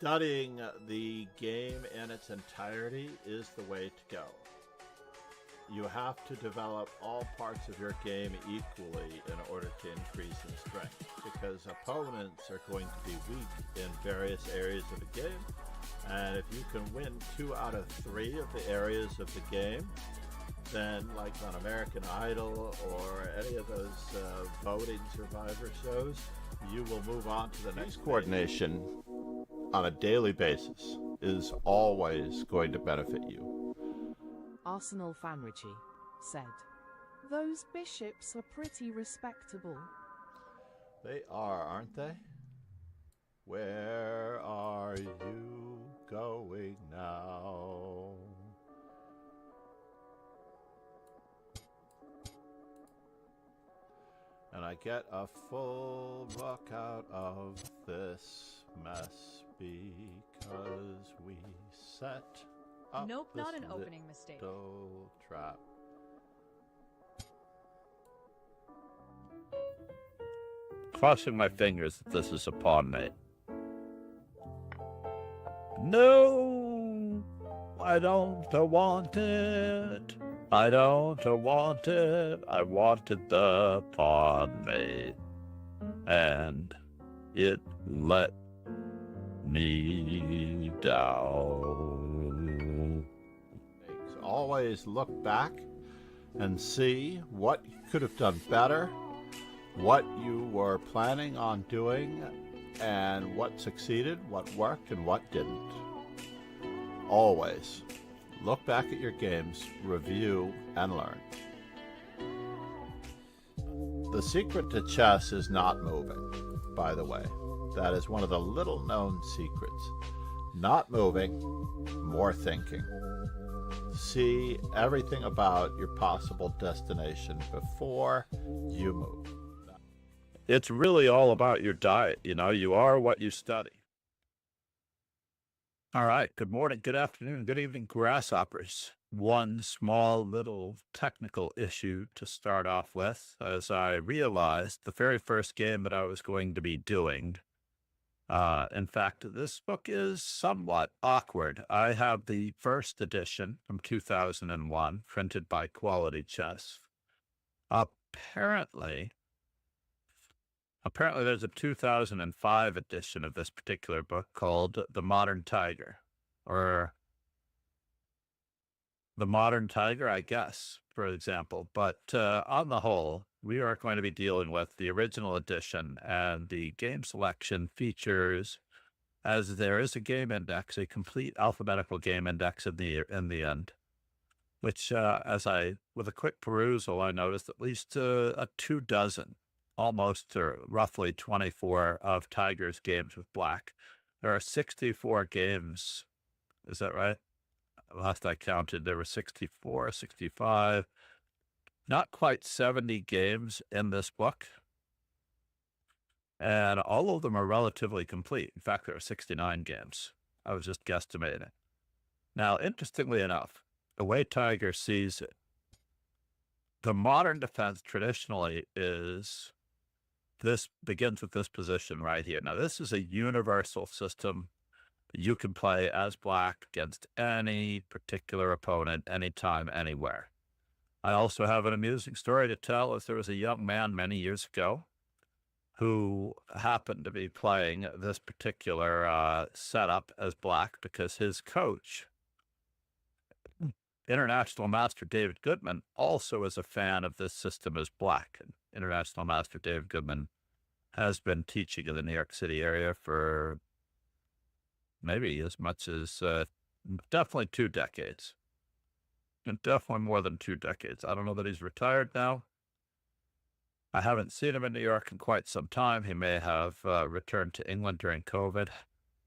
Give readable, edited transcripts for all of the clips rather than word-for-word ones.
Studying the game in its entirety is the way to go. You have to develop all parts of your game equally in order to increase in strength, because opponents are going to be weak in various areas of the game, and if you can win 2 out of 3 of the areas of the game, then like on American Idol or any of those voting survivor shows, you will move on to the next. Coordination on a daily basis is always going to benefit you. Arsenal fan Richie said, "Those bishops are pretty respectable." They are, aren't they? Where are you going now? And I get a full look out of this mess because we set up Nope, this not an opening mistake. little trap. Crossing my fingers that this is a pawn mate. No, I don't want it. I don't want it. I wanted the pawn mate, and it let me down. Always look back and see what you could have done better, what you were planning on doing, and what succeeded, what worked, and what didn't. Always look back at your games, review, and learn. The secret to chess is not moving, by the way. That is one of the little-known secrets. Not moving, more thinking. See everything about your possible destination before you move. It's really all about your diet. You are what you study. All right. Good morning, good afternoon, good evening, grasshoppers. One small little technical issue to start off with, as I realized the very first game that I was going to be doing. In fact, this book is somewhat awkward. I have the first edition from 2001, printed by Quality Chess. Apparently there's a 2005 edition of this particular book called The Modern Tiger, or The Modern Tiger, I guess, for example. But on the whole, we are going to be dealing with the original edition, and the game selection features, as there is a game index, a complete alphabetical game index in the end, which, with a quick perusal, I noticed at least 24, almost or roughly 24 of Tiger's games with black. There are 64 games. Is that right? Last I counted, there were 64, 65, not quite 70 games in this book. And all of them are relatively complete. In fact, there are 69 games. I was just guesstimating. Now, interestingly enough, the way Tiger sees it, the modern defense traditionally begins with this position right here. Now, this is a universal system. You can play as black against any particular opponent, anytime, anywhere. I also have an amusing story to tell, as there was a young man many years ago who happened to be playing this particular setup as black because his coach, International Master David Goodman, also is a fan of this system as black. And International Master David Goodman has been teaching in the New York City area for maybe as much as definitely 2 decades. And definitely more than 2 decades. I don't know that he's retired now. I haven't seen him in New York in quite some time. He may have returned to England during COVID.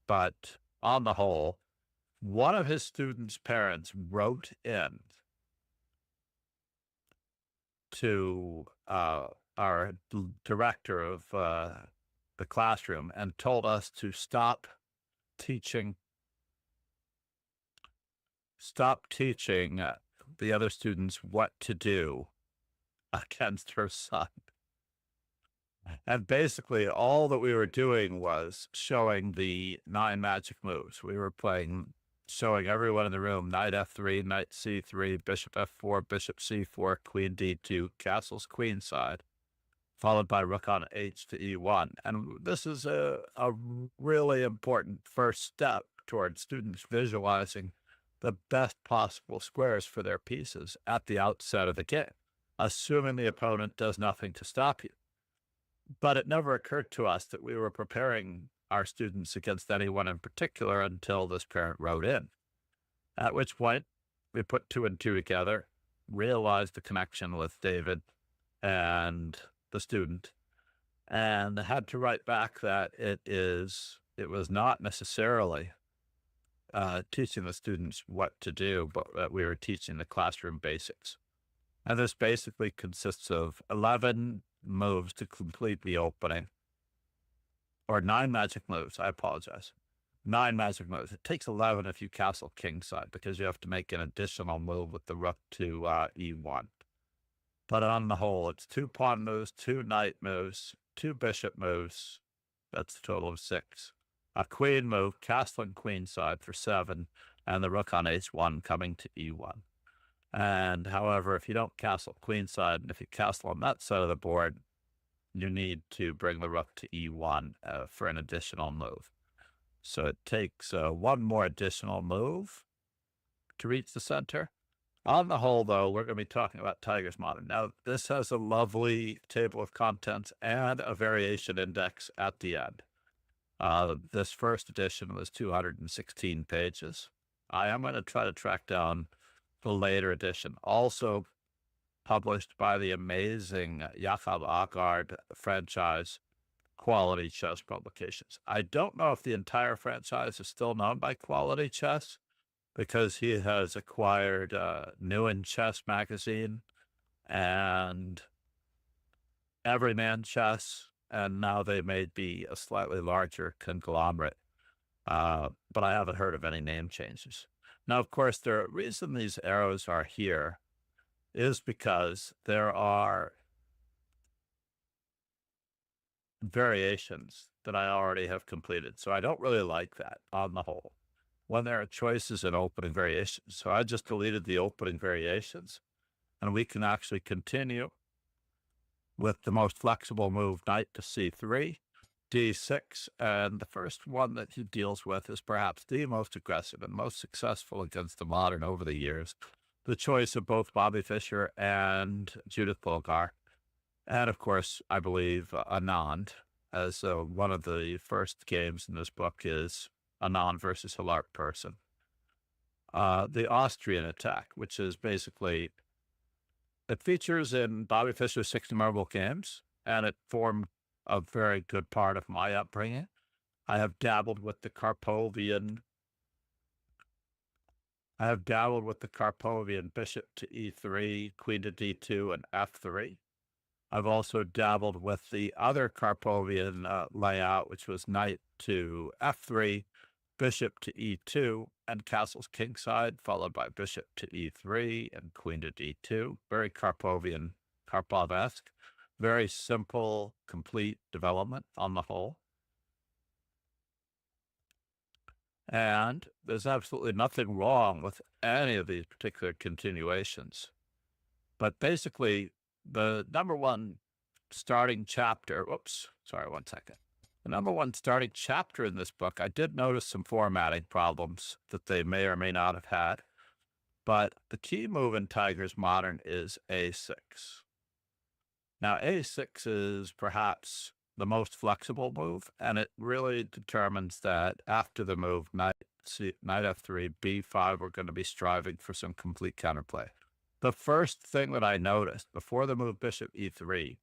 But on the whole, one of his students' parents wrote in to our director of the classroom and told us to stop teaching the other students what to do against her son. And basically, all that we were doing was showing the 9 magic moves. We were showing everyone in the room knight f3, knight c3, bishop f4, bishop c4, queen d2, castles queenside, followed by rook on h to e1. And this is a really important first step towards students visualizing the best possible squares for their pieces at the outset of the game, assuming the opponent does nothing to stop you. But it never occurred to us that we were preparing our students against anyone in particular until this parent wrote in, at which point we put 2 and 2 together, realized the connection with David and the student, and had to write back that it was not necessarily teaching the students what to do, but that we were teaching the classroom basics. And this basically consists of 11 moves to complete the opening, or 9 magic moves. I apologize. 9 magic moves. It takes 11 if you castle kingside, because you have to make an additional move with the rook to e1. But on the whole, it's 2 pawn moves, 2 knight moves, 2 bishop moves. That's a total of 6. A queen move, castling queenside for 7, and the rook on h1 coming to e1. And however, if you don't castle queenside, and if you castle on that side of the board, you need to bring the rook to e1 for an additional move. So it takes 1 more additional move to reach the center. On the whole, though, we're going to be talking about Tigers Modern. Now, this has a lovely table of contents and a variation index at the end. This first edition was 216 pages. I am going to try to track down the later edition, also published by the amazing Jakob Agard franchise Quality Chess Publications. I don't know if the entire franchise is still known by Quality Chess, because he has acquired New Chess magazine and Everyman Chess, and now they may be a slightly larger conglomerate. But I haven't heard of any name changes. Now, of course, the reason these arrows are here is because there are variations that I already have completed. So I don't really like that on the whole, when there are choices in opening variations. So I just deleted the opening variations, and we can actually continue with the most flexible move, knight to c3, d6, and the first one that he deals with is perhaps the most aggressive and most successful against the modern over the years, the choice of both Bobby Fischer and Judith Bulgar. And of course, I believe Anand, as one of the first games in this book is Anand versus Hillarp Persson. The Austrian attack, which is basically, it features in Bobby Fischer's 60 Marble Games, and it formed a very good part of my upbringing. I have dabbled with the Karpovian bishop to e3, queen to d2, and f3. I've also dabbled with the other Karpovian layout, which was knight to f3, bishop to e2, and castles kingside, followed by bishop to e3 and queen to d2. Very Karpovian, Karpov-esque. Very simple, complete development on the whole. And there's absolutely nothing wrong with any of these particular continuations. But basically, the number one starting chapter, the number one starting chapter in this book, I did notice some formatting problems that they may or may not have had. But the key move in Tigers Modern is a6. Now, a6 is perhaps the most flexible move, and it really determines that after the move knight f3, b5, we're going to be striving for some complete counterplay. The first thing that I noticed before the move bishop e3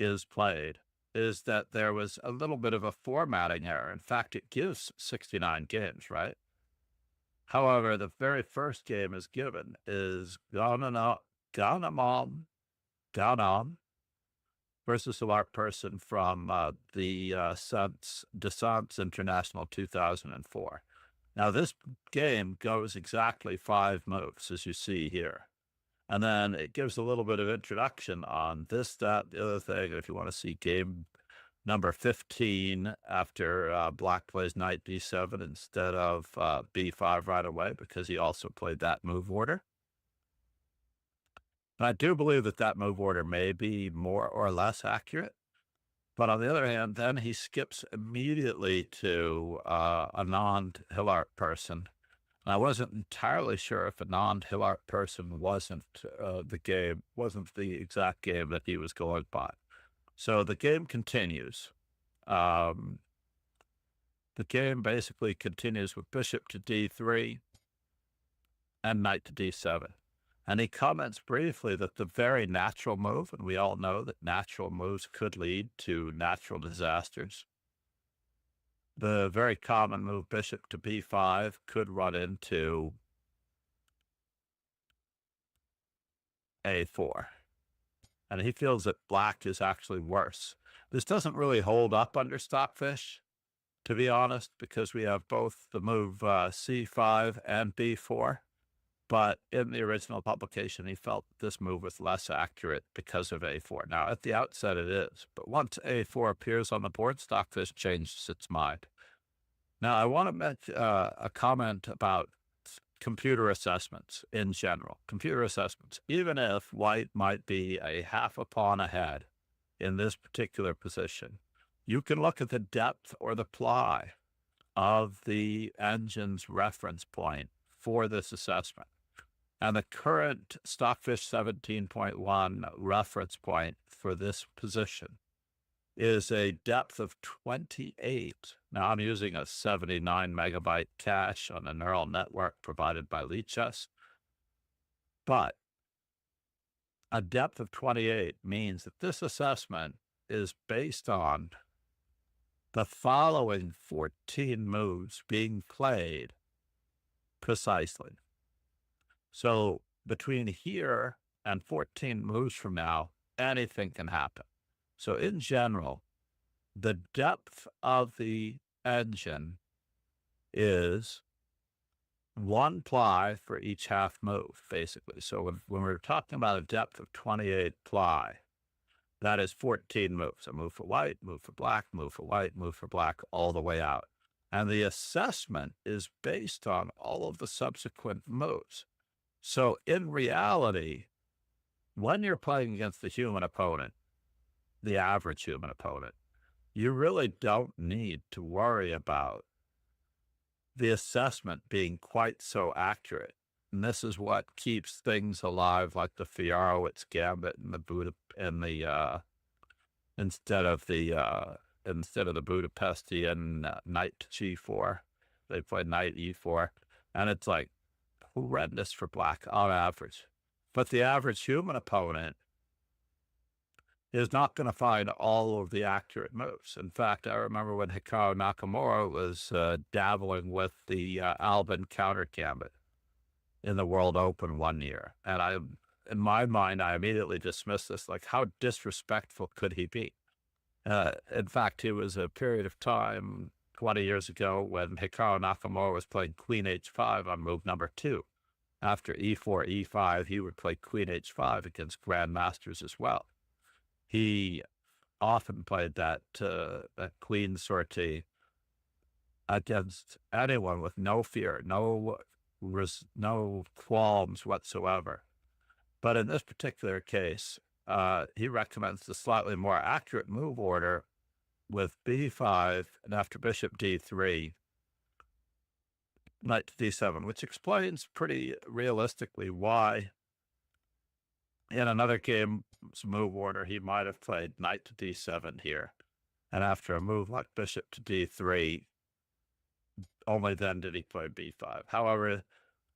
is played is that there was a little bit of a formatting error. In fact, it gives 69 games, right? However, the very first game is given is Ganam versus Hillarp Persson from the Descents International 2004. Now, this game goes exactly 5 moves, as you see here. And then it gives a little bit of introduction on this, that, the other thing. If you want to see game number 15 after Black plays knight d7 instead of b5 right away, because he also played that move order. And I do believe that that move order may be more or less accurate. But on the other hand, then he skips immediately to a non-Hillarp Persson. And I wasn't entirely sure if a non-Hillarp Persson wasn't the exact game that he was going by. So the game continues. The game basically continues with bishop to d3 and knight to d7. And he comments briefly that the very natural move, and we all know that natural moves could lead to natural disasters. The very common move, bishop to b5, could run into a4. And he feels that black is actually worse. This doesn't really hold up under Stockfish, to be honest, because we have both the move c5 and b4. But in the original publication, he felt this move was less accurate because of a4. Now, at the outset, it is. But once a4 appears on the board, Stockfish changes its mind. Now, I want to make a comment about computer assessments in general. Computer assessments, even if white might be a half a pawn ahead in this particular position, you can look at the depth or the ply of the engine's reference point for this assessment. And the current Stockfish 17.1 reference point for this position is a depth of 28. Now, I'm using a 79 megabyte cache on a neural network provided by Lichess. But a depth of 28 means that this assessment is based on the following 14 moves being played precisely. So between here and 14 moves from now, anything can happen. So in general, the depth of the engine is one ply for each half move, basically. So when we're talking about a depth of 28 ply, that is 14 moves. A move for white, move for black, move for white, move for black, all the way out. And the assessment is based on all of the subsequent moves. So in reality, when you're playing against the human opponent, the average human opponent, you really don't need to worry about the assessment being quite so accurate. And this is what keeps things alive, like the Fiarowitz gambit and the instead of the Budapestian knight to g4, they play knight e4, and it's like horrendous for black on average. But the average human opponent is not going to find all of the accurate moves. In fact, I remember when Hikaru Nakamura was dabbling with the Albin counter gambit in the World Open one year. And in my mind, I immediately dismissed this, like, how disrespectful could he be? In fact, it was a period of time 20 years ago when Hikaru Nakamura was playing queen h5 on move number 2. After e4, e5, he would play queen h5 against grandmasters as well. He often played that queen sortie against anyone with no fear, no qualms whatsoever. But in this particular case, he recommends the slightly more accurate move order with b5 and after bishop d3, knight to d7, which explains pretty realistically why in another game's move order he might have played knight to d7 here. And after a move like bishop to d3, only then did he play b5. However,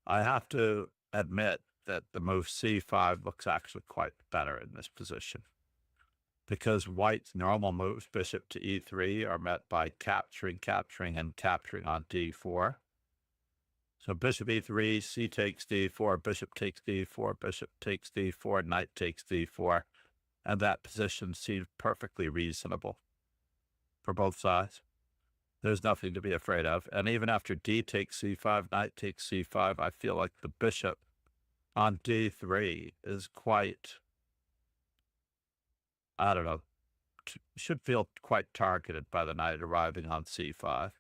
I have to admit that the move c5 looks actually quite better in this position, because white's normal moves, bishop to e3, are met by capturing, and capturing on d4. So bishop e3, c takes d4, bishop takes d4, bishop takes d4, knight takes d4. And that position seems perfectly reasonable for both sides. There's nothing to be afraid of. And even after d takes c5, knight takes c5, I feel like the bishop on d3 is quite, I don't know, should feel quite targeted by the knight arriving on c5.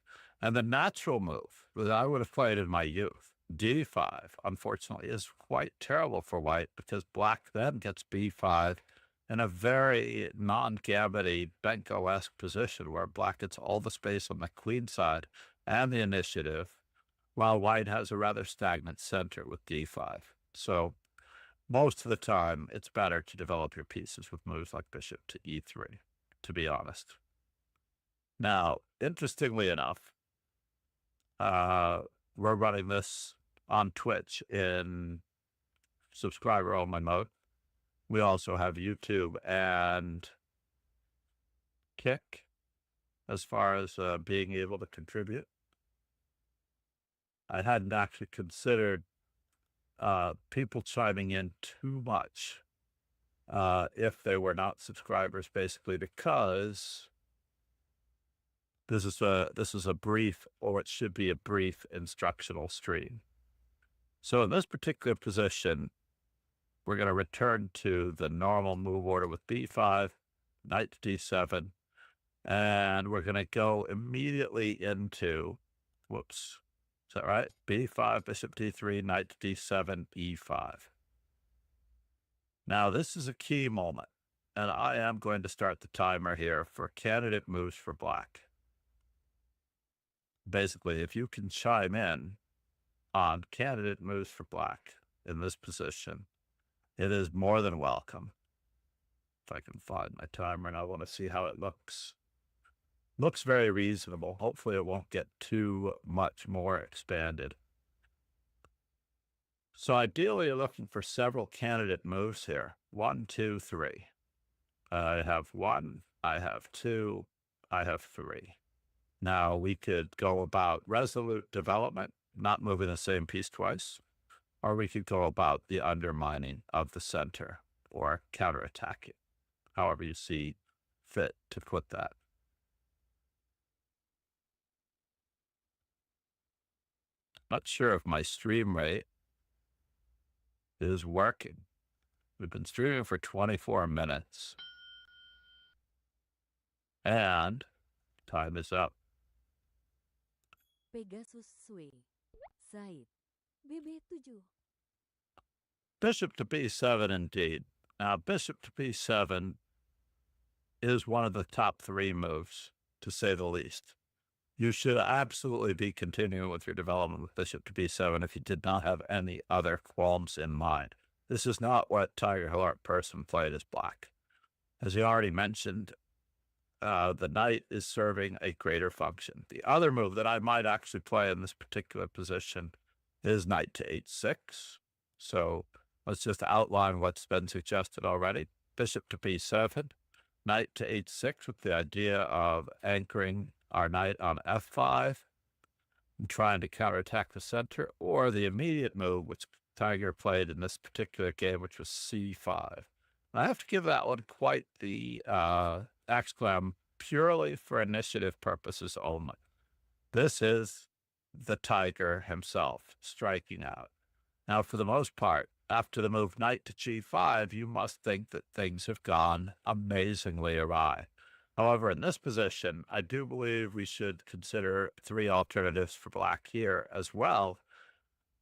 And the natural move that I would have played in my youth, d5, unfortunately, is quite terrible for white because black then gets b5 in a very non-gambity Benko-esque position where black gets all the space on the queen side and the initiative, while white has a rather stagnant center with d5. So most of the time, it's better to develop your pieces with moves like bishop to e3, to be honest. Now, interestingly enough, we're running this on Twitch in subscriber-only mode. We also have YouTube and Kick as far as being able to contribute. I hadn't actually considered people chiming in too much if they were not subscribers, basically because this is a brief, or it should be a brief instructional stream. So in this particular position, we're going to return to the normal move order with b5, knight to d7, and we're going to go immediately into, whoops, is that right? b5, bishop d3, knight to d7, e5. Now, this is a key moment, and I am going to start the timer here for candidate moves for black. Basically, if you can chime in on candidate moves for black in this position, it is more than welcome. If I can find my timer, and I want to see how it looks. Looks very reasonable. Hopefully it won't get too much more expanded. So ideally, you're looking for several candidate moves here. 1, 2, 3. I have 1, I have 2, I have 3. Now, we could go about resolute development, not moving the same piece twice, or we could go about the undermining of the center or counterattacking, however you see fit to put that. Not sure if my stream rate is working. We've been streaming for 24 minutes. And time is up. Pegasus sway. Side. BB7. Bishop to b7 indeed. Now, bishop to b7 is one of the top 3 moves, to say the least. You should absolutely be continuing with your development with bishop to b7 if you did not have any other qualms in mind. This is not what Tiger Hillarp Persson played as black. As he already mentioned, the knight is serving a greater function. The other move that I might actually play in this particular position is knight to h6. So let's just outline what's been suggested already. Bishop to b7, knight to h6 with the idea of anchoring our knight on f5 and trying to counterattack the center, or the immediate move, which Tiger played in this particular game, which was c5. I have to give that one quite the exclam purely for initiative purposes only. This is the Tiger himself striking out. Now, for the most part, after the move knight to g5, you must think that things have gone amazingly awry. However, in this position, I do believe we should consider 3 alternatives for black here as well,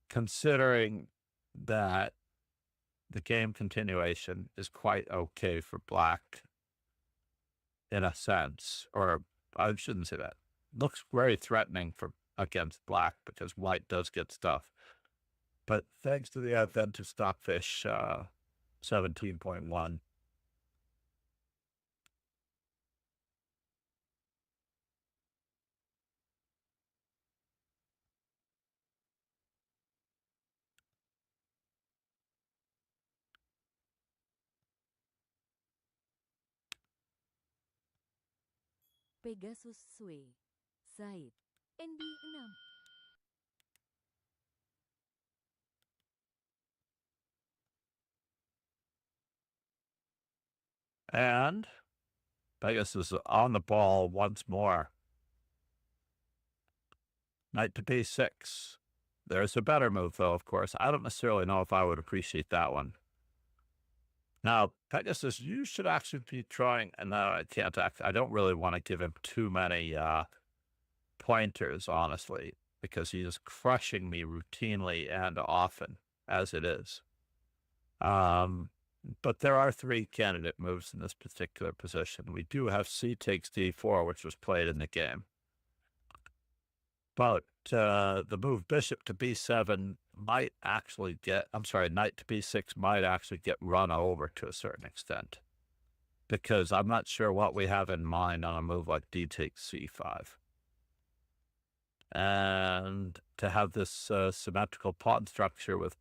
considering that the game continuation is quite okay for black in a sense, or I shouldn't say that. Looks very threatening for against black because white does get stuff. But thanks to the advent of Stockfish 17.1, Pegasus sway. Side. NB6. and Pegasus is on the ball once more. Knight to b6. There's a better move, though, of course. I don't necessarily know if I would appreciate that one. Now, Pegasus, you should actually be trying, and no, I can't I don't really want to give him too many pointers, honestly, because he is crushing me routinely and often, as it is. But there are 3 candidate moves in this particular position. We do have C takes D4, which was played in the game. But the move bishop to B7 might actually get, knight to B6 might actually get run over to a certain extent. Because I'm not sure what we have in mind on a move like D takes C5. And to have this symmetrical pawn structure with,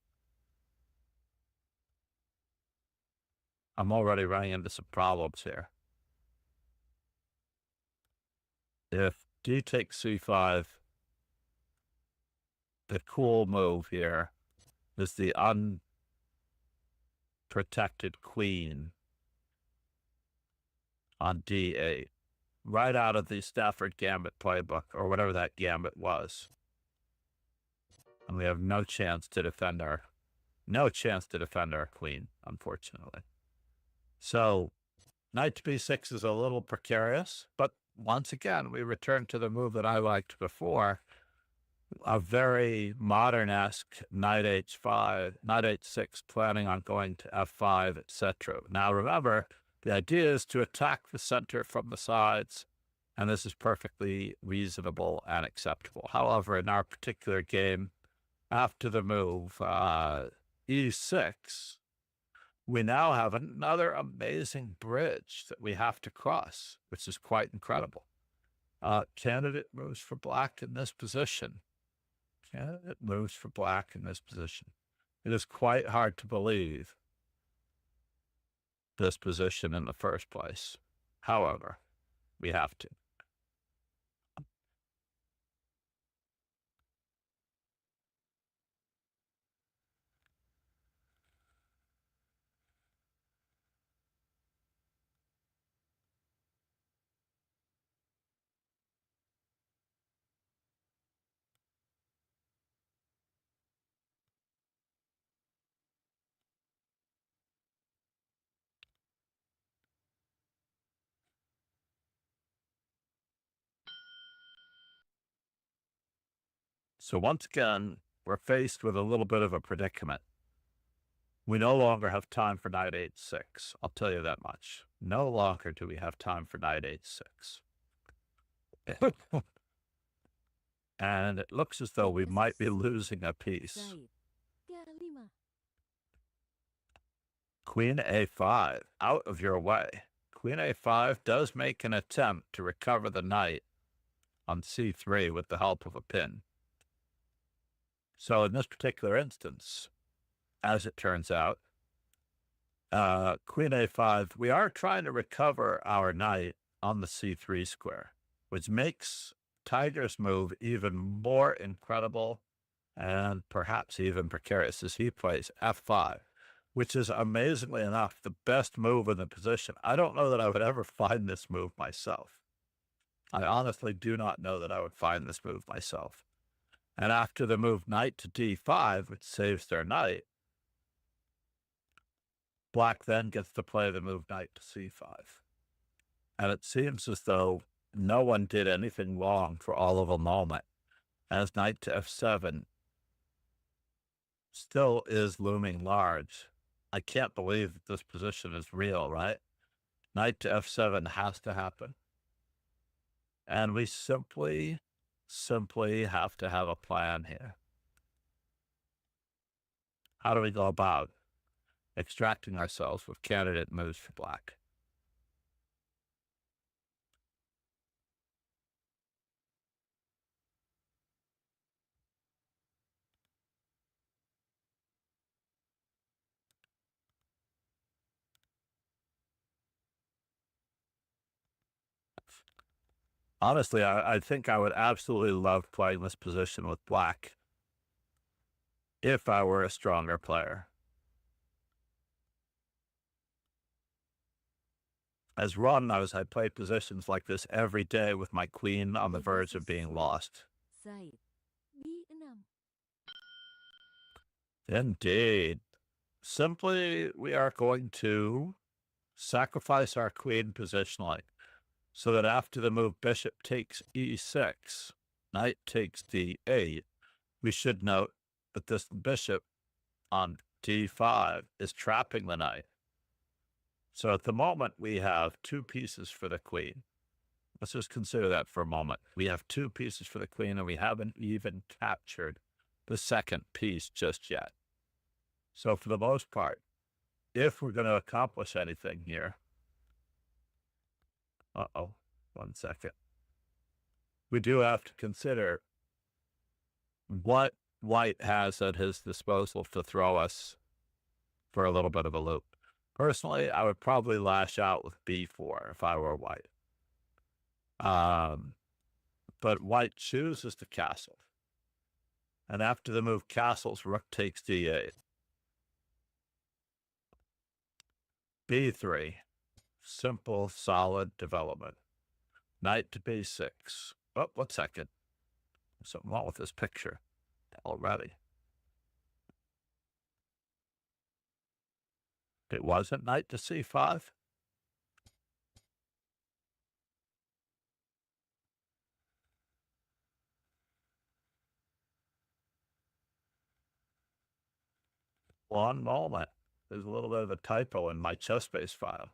I'm already running into some problems here. If D takes C5, the cool move here is the unprotected queen on D8, right out of the Stafford Gambit playbook, or whatever that gambit was. And we have no chance to defend our queen, unfortunately. So knight to B6 is a little precarious, but once again, we return to the move that I liked before, a very modern-esque knight H5, knight H6, planning on going to F5, etc. Now remember, the idea is to attack the center from the sides, and this is perfectly reasonable and acceptable. However, in our particular game, after the move E6, we now have another amazing bridge that we have to cross, which is quite incredible. Candidate moves for black in this position. It moves for black in this position. It is quite hard to believe this position in the first place. However, we have to. So once again, we're faced with a little bit of a predicament. We no longer have time for knight H6. I'll tell you that much. No longer do we have time for knight H6. And it looks as though we might be losing a piece. Queen A5, out of your way. Queen A5 does make an attempt to recover the knight on C3 with the help of a pin. So in this particular instance, as it turns out, Queen A5, we are trying to recover our knight on the C3 square, which makes Tiger's move even more incredible and perhaps even precarious as he plays F5, which is amazingly enough the best move in the position. I don't know that I would ever find this move myself. I honestly do not know that I would find this move myself. And after the move knight to D5, which saves their knight, black then gets to play the move knight to C5. And it seems as though no one did anything wrong for all of a moment, as knight to F7 still is looming large. I can't believe that this position is real, right? Knight to F7 has to happen. And we simply have to have a plan here. How do we go about extracting ourselves with candidate moves for black? Honestly, I think I would absolutely love playing this position with black if I were a stronger player. As Ron knows, I play positions like this every day with my queen on the verge of being lost. Indeed. Simply, we are going to sacrifice our queen positionally so that after the move bishop takes e6, knight takes d8, we should note that this bishop on d5 is trapping the knight. So at the moment, we have 2 pieces for the queen. Let's just consider that for a moment. We have 2 pieces for the queen, and we haven't even captured the second piece just yet. So for the most part, if we're going to accomplish anything here, one second. We do have to consider what white has at his disposal to throw us for a little bit of a loop. Personally, I would probably lash out with b4 if I were white. But white chooses to castle. And after the move castles, rook takes d8. b3. Simple, solid development. Knight to b6. Oh, 1 second. There's something wrong with this picture already. It wasn't knight to c5. One moment. There's a little bit of a typo in my chess-based file.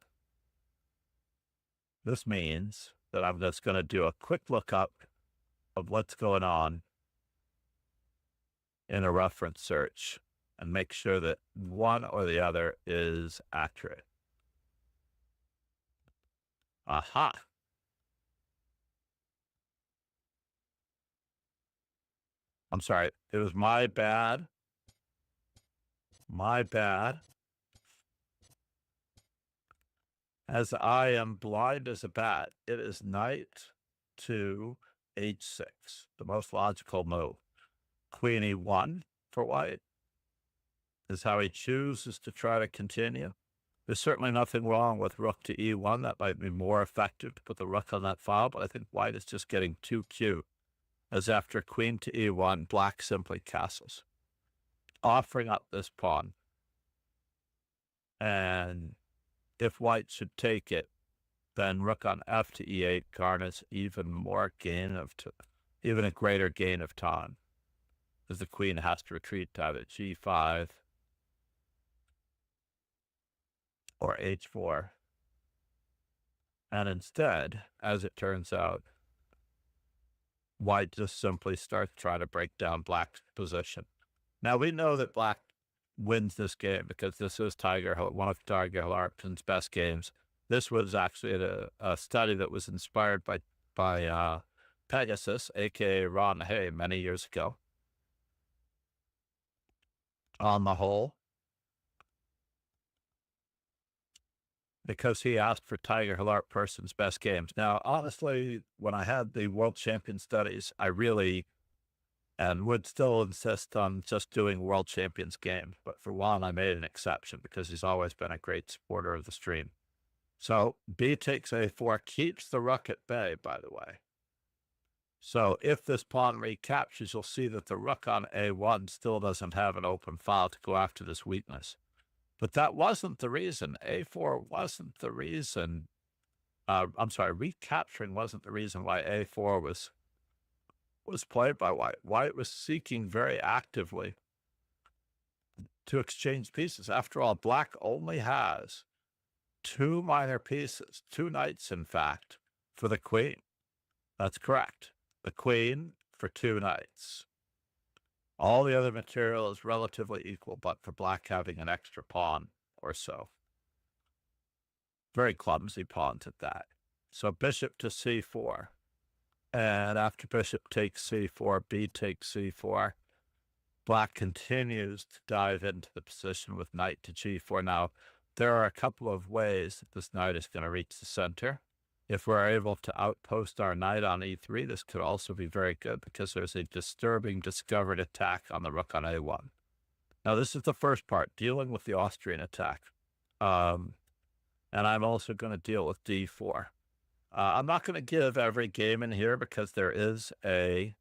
This means that I'm just going to do a quick lookup of what's going on in a reference search and make sure that one or the other is accurate. Aha. I'm sorry. It was my bad. My bad. As I am blind as a bat, it is knight to h6, the most logical move. Queen e1 for white is how he chooses to try to continue. There's certainly nothing wrong with rook to e1. That might be more effective to put the rook on that file, but I think white is just getting too cute, as after queen to e1, black simply castles, offering up this pawn. And if white should take it, then rook on f to e8 garners even a greater gain of time, as the queen has to retreat to either g5 or h4. And instead, as it turns out, white just simply starts trying to break down black's position. Now, we know that black wins this game because this is one of Tiger Hillarp's best games. This was actually a study that was inspired by Pegasus, a.k.a. Ron Hay, many years ago. On the whole, because he asked for Tiger Hillarp Person's best games. Now, honestly, when I had the World Champion studies, I really and would still insist on just doing World Champions games. But for Juan, I made an exception because he's always been a great supporter of the stream. So b takes a4 keeps the rook at bay, by the way. So if this pawn recaptures, you'll see that the rook on a1 still doesn't have an open file to go after this weakness. But that wasn't the reason. A4 wasn't the reason. Recapturing wasn't the reason why a4 was played by white. White was seeking very actively to exchange pieces. After all, black only has 2 minor pieces, 2 knights, in fact, for the queen. That's correct. The queen for 2 knights. All the other material is relatively equal, but for black having an extra pawn or so. Very clumsy pawns at that. So bishop to c4. And after bishop takes c4, b takes c4. Black continues to dive into the position with knight to g4. Now, there are a couple of ways that this knight is going to reach the center. If we're able to outpost our knight on e3, this could also be very good because there's a disturbing discovered attack on the rook on a1. Now, this is the first part, dealing with the Austrian attack. And I'm also going to deal with d4. I'm not going to give every game in here because there is a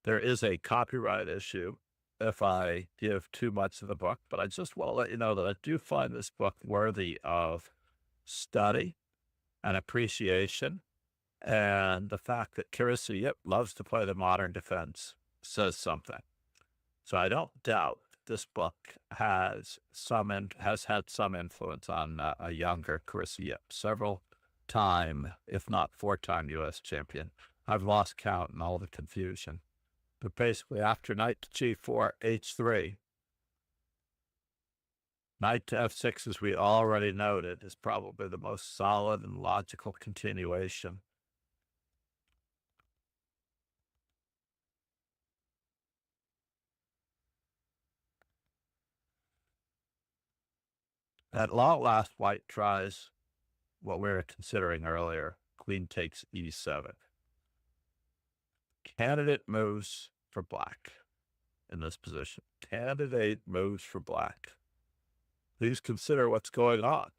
There is a copyright issue if I give too much of the book, but I just want to let you know that I do find this book worthy of study and appreciation. And the fact that Kirsi Yip loves to play the modern defense says something. So I don't doubt this book has had some influence on a younger Kirsi Yip, several-time, if not 4-time U.S. champion. I've lost count in all the confusion. But basically, after knight to g4, h3, knight to f6, as we already noted, is probably the most solid and logical continuation. At long last, white tries what we were considering earlier. Queen takes e7. Candidate moves for black in this position. Candidate moves for black. Please consider what's going on.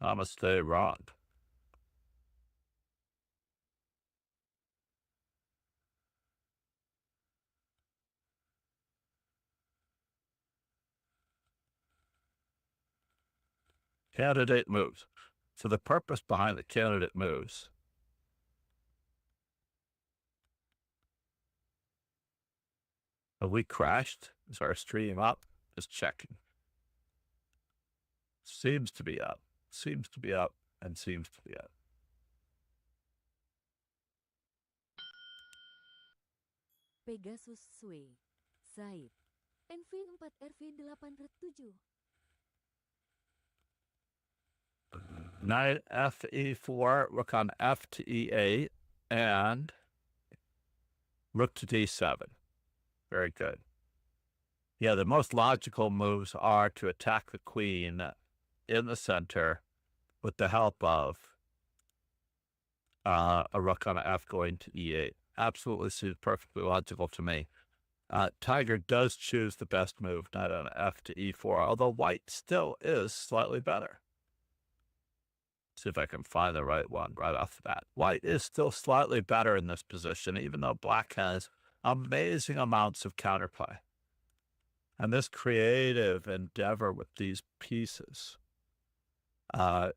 Namaste, wrong. Candidate moves. So the purpose behind the candidate moves have we crashed? Is our stream up? Just checking. Seems to be up. Seems to be up and seems to be up. Pegasus Sway, Said, NV4 RV807. Knight fe4, rook on f to e8, and rook to d7. Very good. Yeah, the most logical moves are to attack the queen in the center with the help of a rook on f going to e8. Absolutely seems perfectly logical to me. Tiger does choose the best move, knight on f to e4, although white still is slightly better. See if I can find the right one right off the bat. White is still slightly better in this position, even though black has amazing amounts of counterplay. And this creative endeavor with these pieces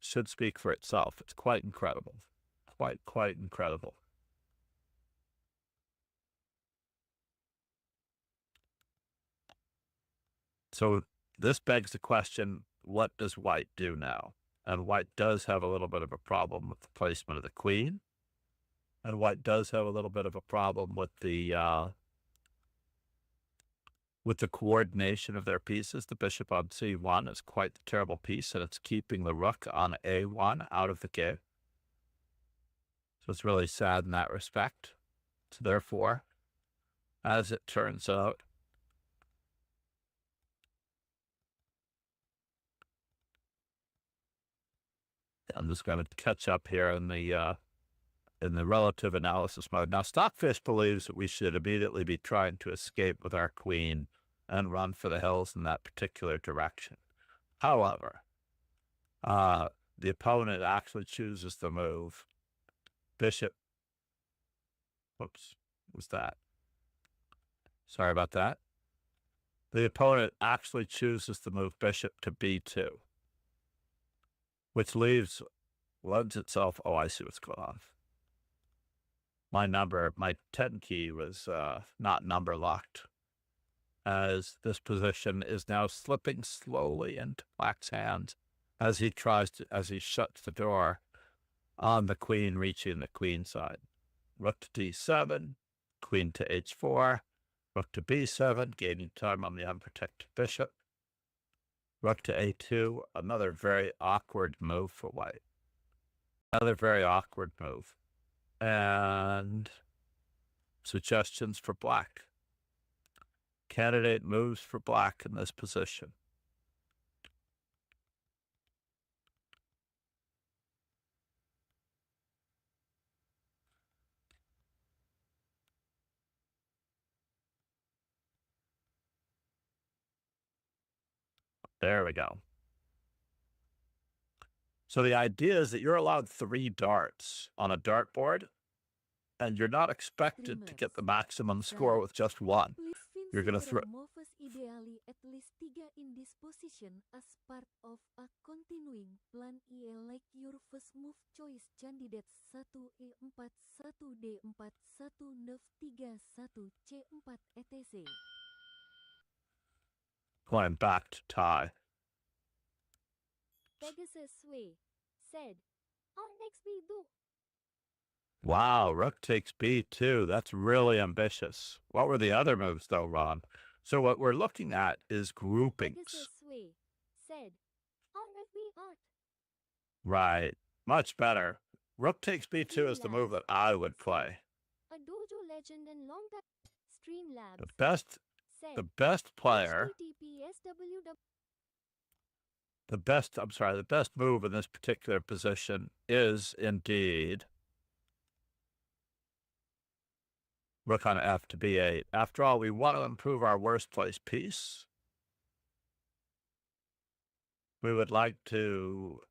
should speak for itself. It's quite incredible. Quite incredible. So this begs the question, what does white do now? And white does have a little bit of a problem with the placement of the queen. And white does have a little bit of a problem with the coordination of their pieces. The bishop on c1 is quite the terrible piece, and it's keeping the rook on a1 out of the game. So it's really sad in that respect. So therefore, as it turns out, I'm just going to catch up here in the relative analysis mode. Now, Stockfish believes that we should immediately be trying to escape with our queen and run for the hills in that particular direction. However, the opponent actually chooses the move bishop. Whoops, what was that? Sorry about that. The opponent actually chooses the move bishop to b2, which lends itself. Oh, I see what's going on. My 10 key was not number locked, as this position is now slipping slowly into black's hands as he shuts the door on the queen reaching the queen side. Rook to d7, queen to h4, rook to b7, gaining time on the unprotected bishop. Rook to a2, another very awkward move for white. Another very awkward move. And suggestions for black. Candidate moves for black in this position. There we go. So the idea is that you're allowed 3 darts on a dartboard, and you're not expected to get the maximum score with just one. Please You're going to consider throw. moves ideally at least 3 in this position as part of a continuing plan. Like your first move choice candidates 1 E4 1 D4 1 9 3 1 C4 etc. Going back to tie. Pegasus Sway said, "Our next B2." Wow, rook takes b2. That's really ambitious. What were the other moves, though, Ron? So what we're looking at is groupings. Pegasus Sway said, "Our B8." Right. Much better. Rook takes b2 is the move that I would play. A dojo legend and long-time Streamlabs The best player, the best move in this particular position is indeed rook on f to b8. After all, we want to improve our worst place piece. We would like to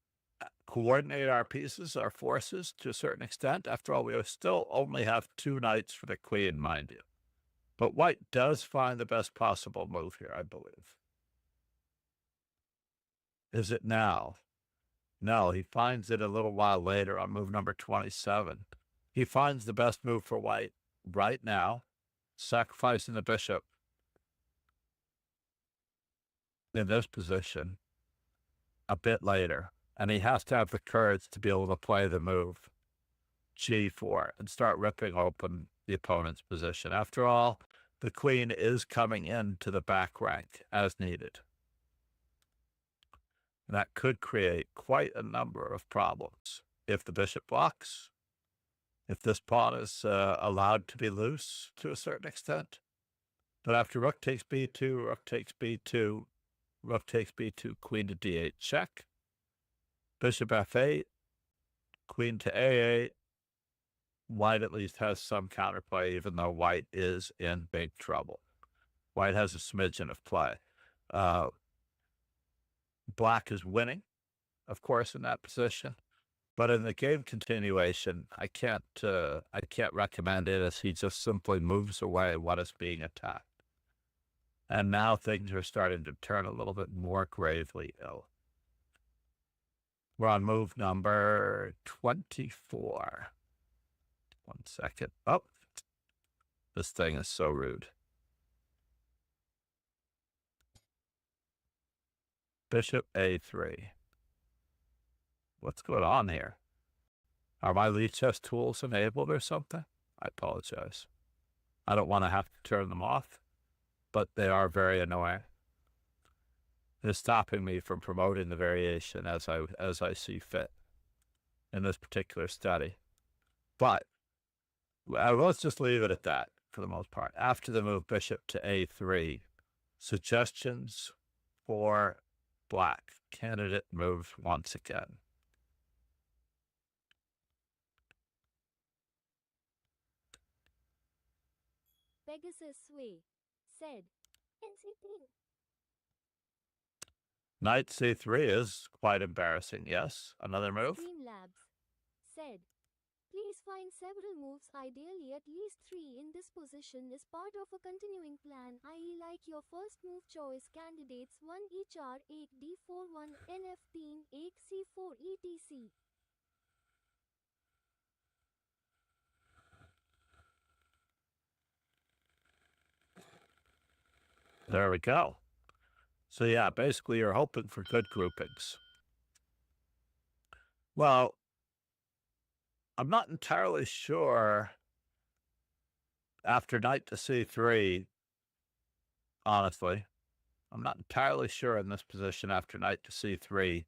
coordinate our pieces, our forces, to a certain extent. After all, we still only have 2 knights for the queen, mind you. But white does find the best possible move here, I believe. Is it now? No, he finds it a little while later on move number 27. He finds the best move for white right now, sacrificing the bishop in this position a bit later. And he has to have the courage to be able to play the move g4 and start ripping open the opponent's position. After all, the queen is coming into the back rank as needed. And that could create quite a number of problems. If the bishop blocks, if this pawn is allowed to be loose to a certain extent. But after rook takes b2, rook takes b2, rook takes b2, queen to d8 check. Bishop f8, queen to a8. White at least has some counterplay, even though white is in big trouble. White has a smidgen of play. Black is winning, of course, in that position. But in the game continuation, I can't recommend it, as he just simply moves away what is being attacked. And now things are starting to turn a little bit more gravely ill. We're on move number 24. 1 second. Oh, this thing is so rude. Bishop a3. What's going on here? Are my lead chess tools enabled or something? I apologize. I don't want to have to turn them off, but they are very annoying. It's stopping me from promoting the variation as I see fit in this particular study. But let's just leave it at that for the most part. After the move bishop to a3, suggestions for black. Candidate moves once again. Pegasus Sway said, "NC3." Knight c3 is quite embarrassing, yes. Another move. Streamlabs said, "Please find several moves, ideally at least 3 in this position as part of a continuing plan, i.e. like your first move choice candidates 1 HR 8 D4 1 N15 8 C4 etc." There we go. So yeah, basically you're hoping for good groupings. Well, I'm not entirely sure after knight to c3, honestly. I'm not entirely sure in this position after knight to c3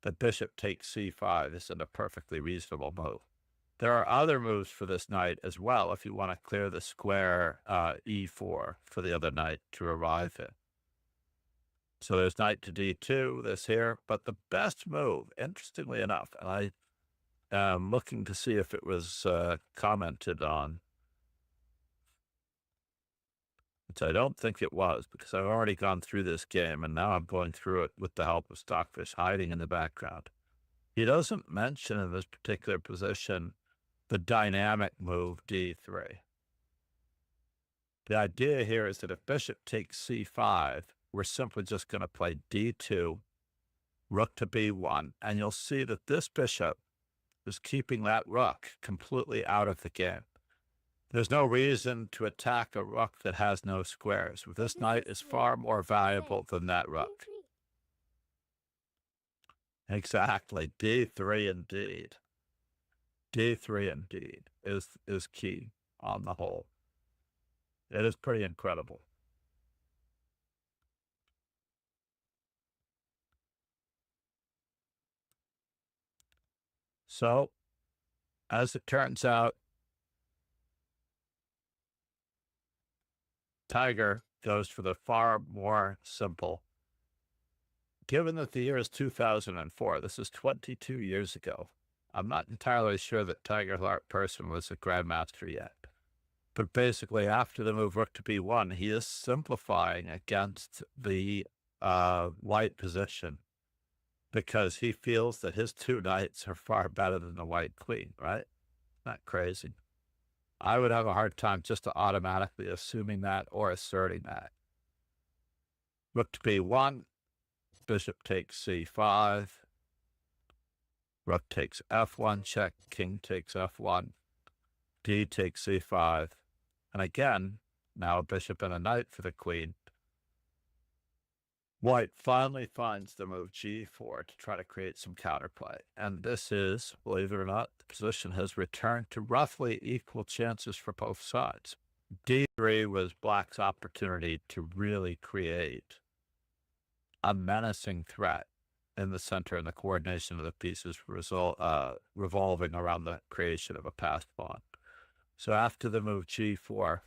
that bishop takes c5 isn't a perfectly reasonable move. There are other moves for this knight as well if you want to clear the square e4 for the other knight to arrive in. So there's knight to d2, this here. But the best move, interestingly enough, and I am looking to see if it was commented on, which I don't think it was, because I've already gone through this game, and now I'm going through it with the help of Stockfish hiding in the background. He doesn't mention in this particular position the dynamic move d3. The idea here is that if bishop takes c5, we're simply just going to play d2, rook to b1, and you'll see that this bishop is keeping that rook completely out of the game. There's no reason to attack a rook that has no squares. This knight is far more valuable than that rook. Exactly, d3 indeed. d3 indeed is key on the whole. It is pretty incredible. So, as it turns out, Tiger goes for the far more simple. Given that the year is 2004, this is 22 years ago, I'm not entirely sure that Tiger Hillarp Persson was a grandmaster yet. But basically, after the move rook to b1, he is simplifying against the white position because he feels that his two knights are far better than the white queen, right? Not crazy. I would have a hard time just automatically assuming that or asserting that. Rook to b1, bishop takes c5, rook takes f1 check, king takes f1, d takes c5, and again, now a bishop and a knight for the queen. White finally finds the move g4 to try to create some counterplay. And this is, believe it or not, the position has returned to roughly equal chances for both sides. d3 was black's opportunity to really create a menacing threat in the center, and the coordination of the pieces revolving around the creation of a passed pawn. So after the move g4,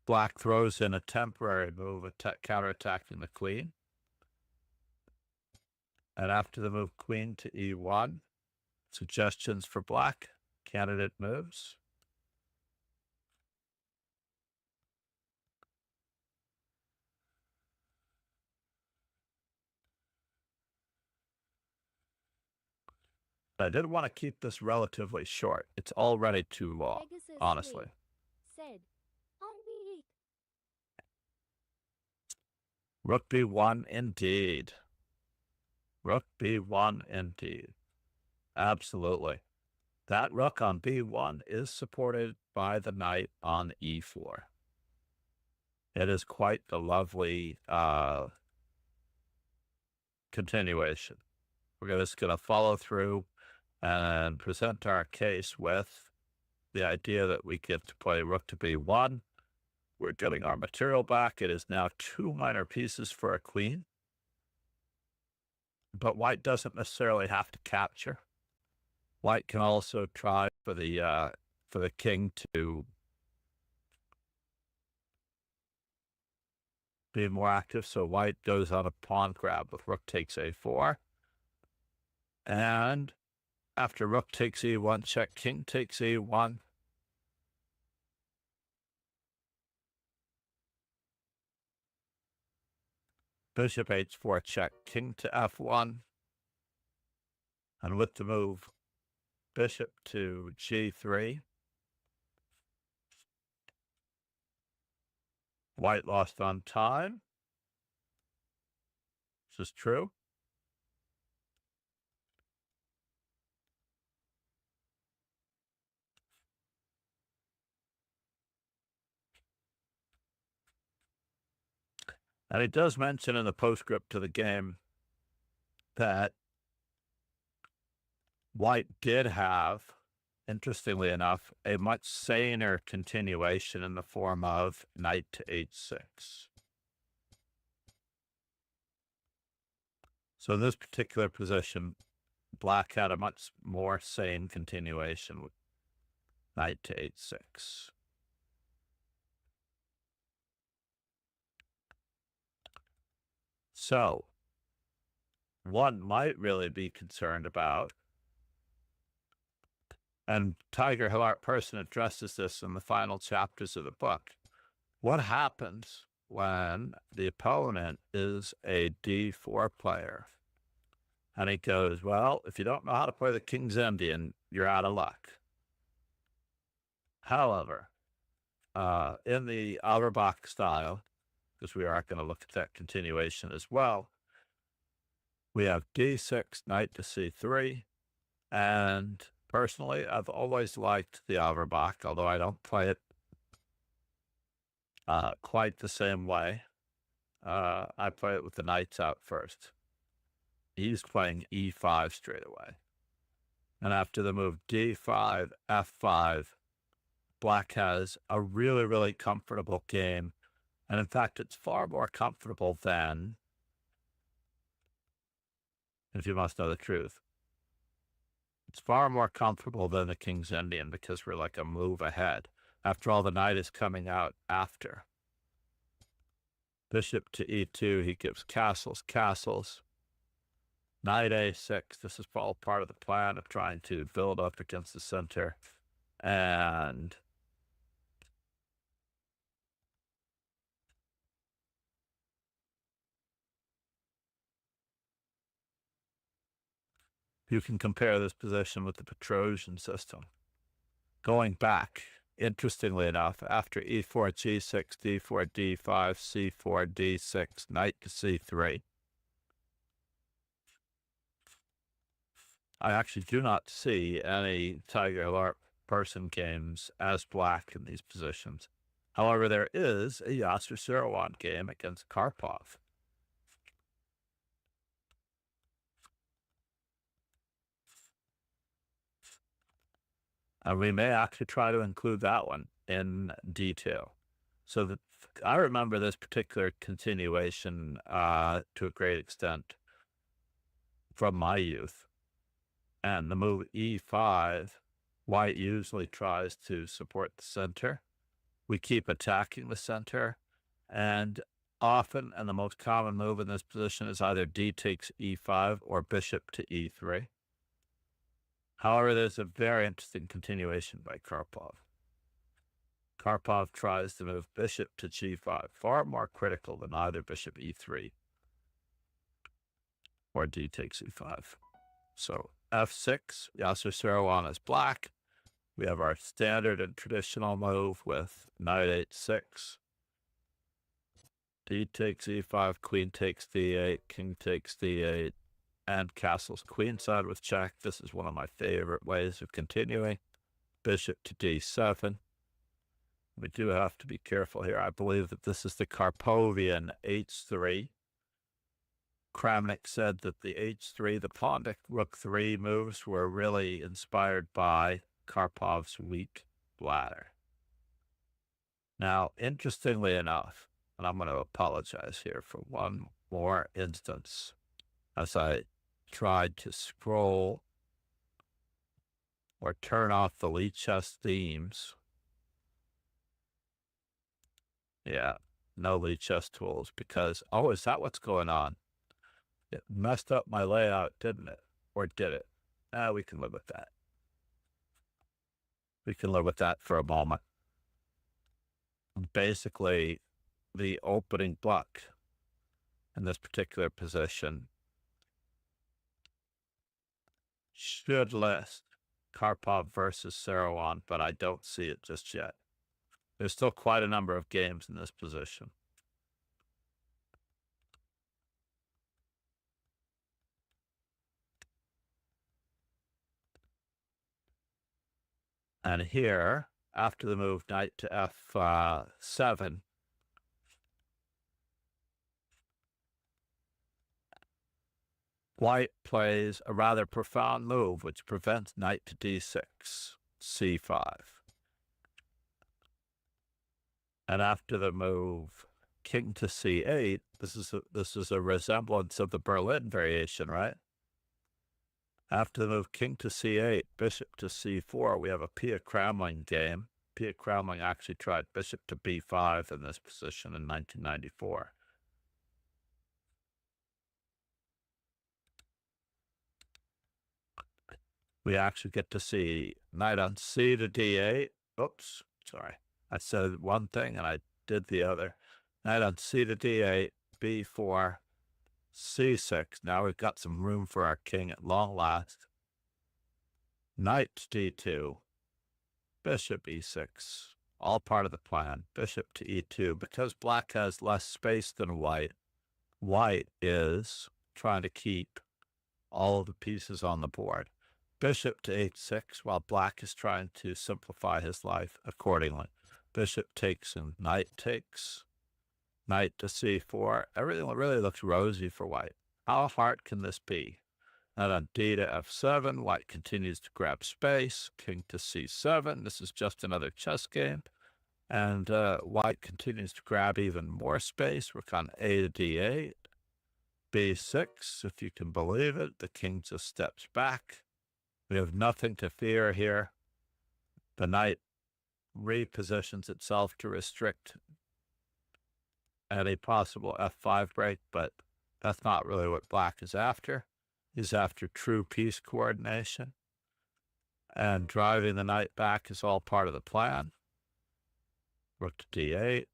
black throws in a temporary move, counterattacking the queen. And after the move queen to e1, suggestions for black, candidate moves. I did want to keep this relatively short. It's already too long, honestly. Said, on b8. Rook b1 indeed. Rook b1 indeed. Absolutely. That rook on b1 is supported by the knight on e4. It is quite the lovely continuation. We're just going to follow through and present our case with the idea that we get to play rook to b1. We're getting our material back. It is now 2 minor pieces for a queen. But white doesn't necessarily have to capture. White can also try for the king to be more active. So white goes on a pawn grab with rook takes a4. And after rook takes e1 check, king takes e1. Bishop h4 check, king to f1. And with the move bishop to g3, white lost on time. This is true. And he does mention in the postscript to the game that white did have, interestingly enough, a much saner continuation in the form of knight to h6. So in this particular position, black had a much more sane continuation with knight to h6. So, one might really be concerned about, and Tiger Hillarp Persson addresses this in the final chapters of the book, what happens when the opponent is a d4 player? And he goes, well, if you don't know how to play the King's Indian, you're out of luck. However, in the Averbach style, because we are going to look at that continuation as well, we have d6, knight to c3, and personally, I've always liked the Averbach, although I don't play it quite the same way. I play it with the knights out first. He's playing e5 straight away. And after the move d5, f5, black has a really, really comfortable game. And in fact, it's far more comfortable than, if you must know the truth, it's far more comfortable than the King's Indian because we're like a move ahead. After all, the knight is coming out after. Bishop to e2, he gives castles. Knight a6, this is all part of the plan of trying to build up against the center. And you can compare this position with the Petrosian system. Going back, interestingly enough, after e4, g6, d4, d5, c4, d6, knight to c3, I actually do not see any Hillarp Persson games as black in these positions. However, there is a Seirawan game against Karpov. And we may actually try to include that one in detail. So that I remember this particular continuation to a great extent from my youth. And the move e5, white usually tries to support the center. We keep attacking the center, and often, and the most common move in this position is either d takes e5 or bishop to e3. However, there's a very interesting continuation by Karpov. Karpov tries to move bishop to g5, far more critical than either bishop e3 or d takes e5. So f6, Seirawan is black. We have our standard and traditional move with knight h6, d takes e5, queen takes d8, king takes d8, and castles queenside with check. This is one of my favorite ways of continuing. Bishop to d7. We do have to be careful here. I believe that this is the Karpovian h3. Kramnik said that the h3, the pawn rook 3 moves were really inspired by Karpov's weak bladder. Now, interestingly enough, and I'm going to apologize here for one more instance, as I tried to scroll or turn off the Lichess themes. Yeah, no Lichess tools because, oh, is that what's going on? It messed up my layout, didn't it? Or did it? We can live with that. We can live with that for a moment. Basically, the opening block in this particular position should list Karpov versus Seirawan, but I don't see it just yet. There's still quite a number of games in this position. And here, after the move knight to f7, white plays a rather profound move which prevents knight to d6, c5. And after the move king to c8, this is a resemblance of the Berlin variation, right? After the move king to c8, bishop to c4, we have a Pia Kramling game. Pia Kramling actually tried bishop to b5 in this position in 1994. We actually get to see knight on c to d8. Oops, sorry. I said one thing and I did the other. Knight on c to d8, b4, c6. Now we've got some room for our king at long last. Knight to d2, bishop e6, all part of the plan. Bishop to e2. Because black has less space than white, white is trying to keep all of the pieces on the board. Bishop to h6, while black is trying to simplify his life accordingly. Bishop takes and knight takes. Knight to c4. Everything really looks rosy for white. How hard can this be? And on d to f7, white continues to grab space. King to c7. This is just another chess game. And white continues to grab even more space. Rook on a to d8. b6, if you can believe it. The king just steps back. We have nothing to fear here. The knight repositions itself to restrict any possible f5 break, but that's not really what black is after. He's after true piece coordination. And driving the knight back is all part of the plan. Rook to d8.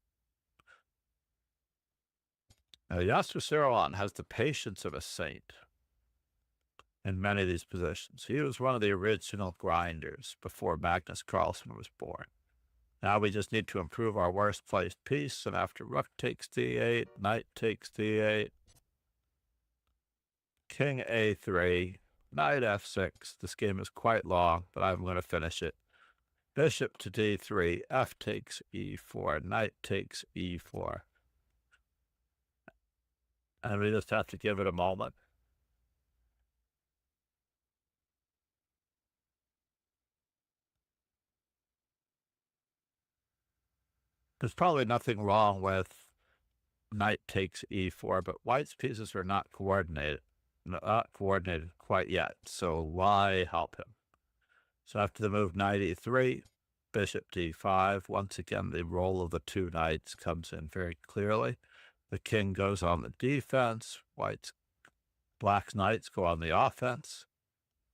Now, Seirawan has the patience of a saint in many of these positions. He was one of the original grinders before Magnus Carlsen was born. Now we just need to improve our worst placed piece, and after rook takes d8, knight takes d8, king a3, knight f6. This game is quite long, but I'm going to finish it. Bishop to d3, f takes e4, knight takes e4. And we just have to give it a moment. There's probably nothing wrong with knight takes e4, but white's pieces are not coordinated quite yet. So why help him? So after the move knight e3, bishop d5, once again the role of the two knights comes in very clearly. The king goes on the defense, black's knights go on the offense,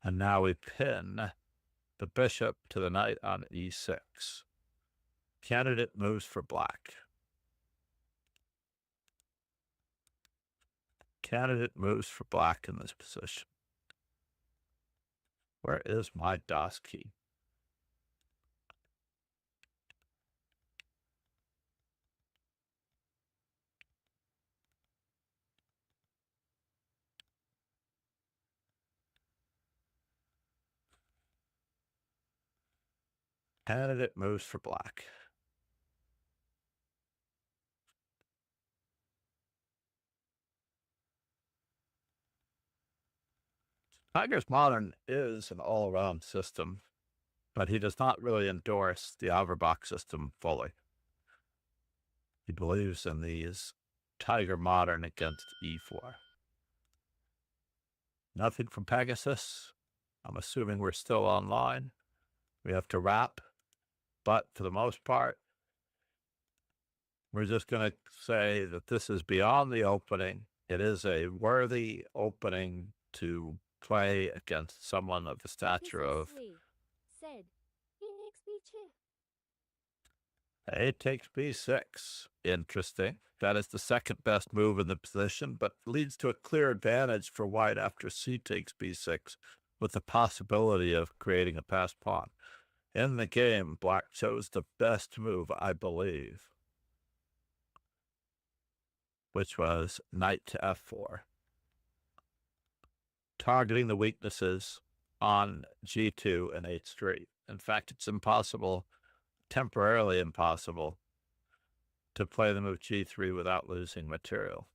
and now we pin the bishop to the knight on e6. Candidate moves for black. Candidate moves for black in this position. Where is my DOS key? Candidate moves for black. Tiger's Modern is an all-around system, but he does not really endorse the Averbach system fully. He believes in these Tiger Modern against e4. Nothing from Pegasus. I'm assuming we're still online. We have to wrap, but for the most part, we're just going to say that this is beyond the opening. It is a worthy opening to play against someone of the stature of said a takes b6. Interesting. That is the second best move in the position, but leads to a clear advantage for white after c takes b6, with the possibility of creating a passed pawn. In the game, black chose the best move, I believe, which was knight to f4. Targeting the weaknesses on g2 and h3. In fact, it's impossible, temporarily impossible, to play the move g3 without losing material.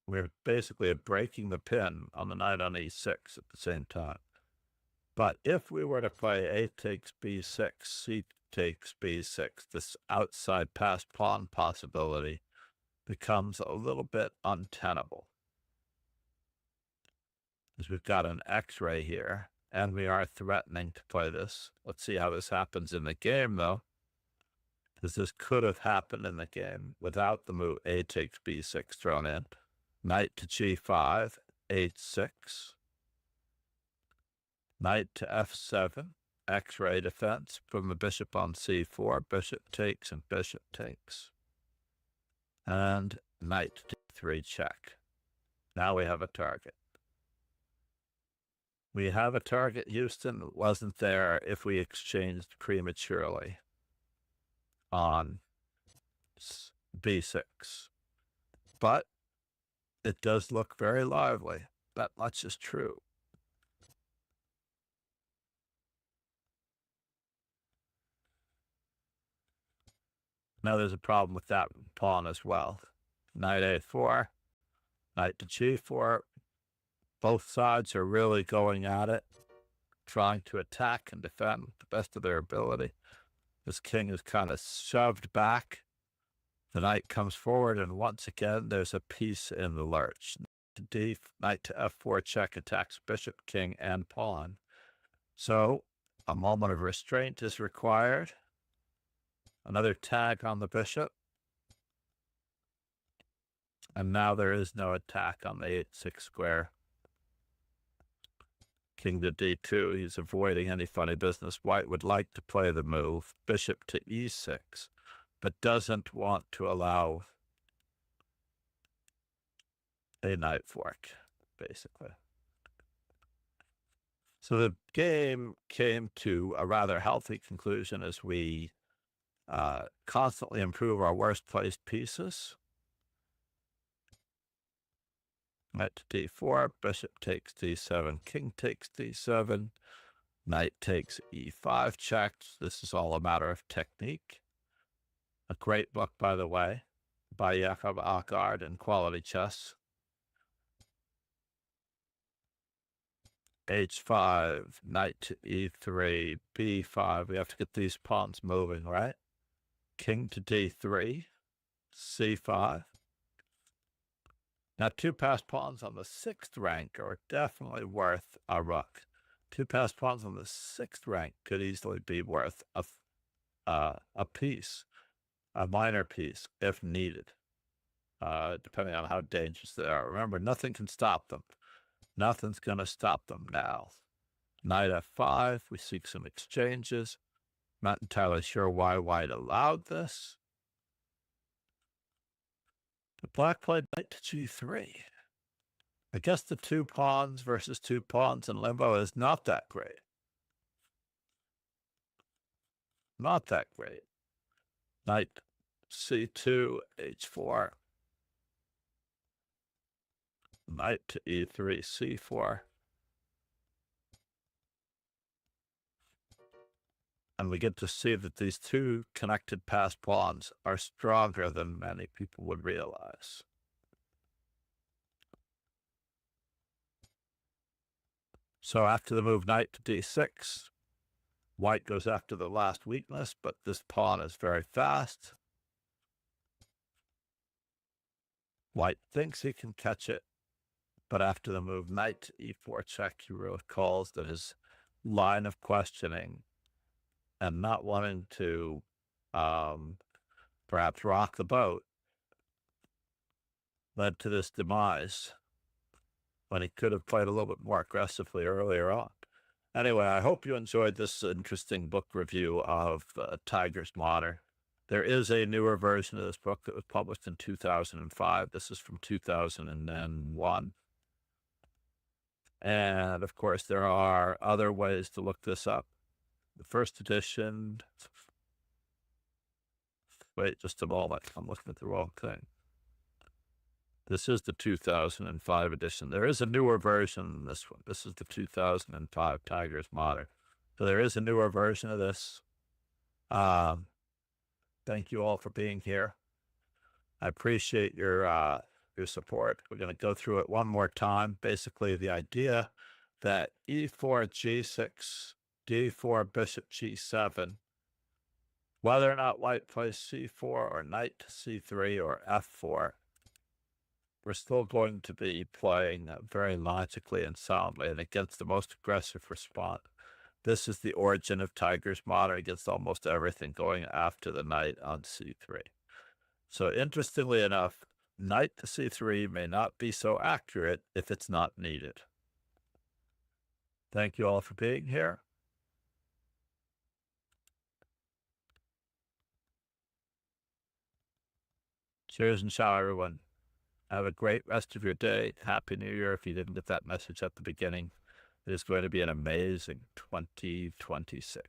We're basically breaking the pin on the knight on e6 at the same time. But if we were to play a takes b6, c takes b6, this outside passed pawn possibility becomes a little bit untenable. Because we've got an x-ray here, and we are threatening to play this. Let's see how this happens in the game, though. Because this could have happened in the game without the move a takes b6 thrown in. Knight to g5, h6. Knight to f7, x-ray defense from the bishop on c4. Bishop takes and bishop takes. And knight to d3 check. Now we have a target. We have a target, Houston. It wasn't there if we exchanged prematurely on b6. But it does look very lively. That much is true. Now there's a problem with that pawn as well. Knight a4, knight to g4. Both sides are really going at it, trying to attack and defend with the best of their ability. This king is kind of shoved back. The knight comes forward, and once again, there's a piece in the lurch. Knight to f4 check attacks bishop, king, and pawn. So a moment of restraint is required. Another tag on the bishop. And now there is no attack on the 8-6 square. King to d2, he's avoiding any funny business. White would like to play the move, bishop to e6, but doesn't want to allow a knight fork, basically. So the game came to a rather healthy conclusion as we constantly improve our worst placed pieces. Knight to d4, bishop takes d7, king takes d7, knight takes e5 checked. This is all a matter of technique. A great book, by the way, by Jakob Aagaard in Quality Chess. h5, knight to e3, b5. We have to get these pawns moving, right? King to d3, c5. Now, two passed pawns on the 6th rank are definitely worth a rook. Two passed pawns on the 6th rank could easily be worth a piece, a minor piece, if needed, depending on how dangerous they are. Remember, nothing can stop them. Nothing's going to stop them now. Knight f5, we seek some exchanges. Not entirely sure why White allowed this. The black played knight to g3. I guess the two pawns versus two pawns in limbo is not that great. Not that great. Knight c2, h4. Knight to e3, c4. And we get to see that these two connected passed pawns are stronger than many people would realize. So after the move knight to d6, White goes after the last weakness, but this pawn is very fast. White thinks he can catch it, but after the move knight to e4 check, he recalls that his line of questioning and not wanting to perhaps rock the boat led to this demise when he could have played a little bit more aggressively earlier on. Anyway, I hope you enjoyed this interesting book review of Tigers Modern. There is a newer version of this book that was published in 2005. This is from 2001. And, of course, there are other ways to look this up. The first edition, wait just a moment, I'm looking at the wrong thing. This is the 2005 edition. There is a newer version than this one. This is the 2005 Tigers Modern. So there is a newer version of this. Thank you all for being here. I appreciate your support. We're going to go through it one more time. Basically, the idea that e4, g6, d4, bishop, g7, whether or not White plays c4 or knight to c3 or f4, we're still going to be playing very logically and soundly and against the most aggressive response. This is the origin of Tigers Modern against almost everything, going after the knight on c3. So interestingly enough, knight to c3 may not be so accurate if it's not needed. Thank you all for being here. Cheers and ciao, everyone. Have a great rest of your day. Happy New Year if you didn't get that message at the beginning. It is going to be an amazing 2026.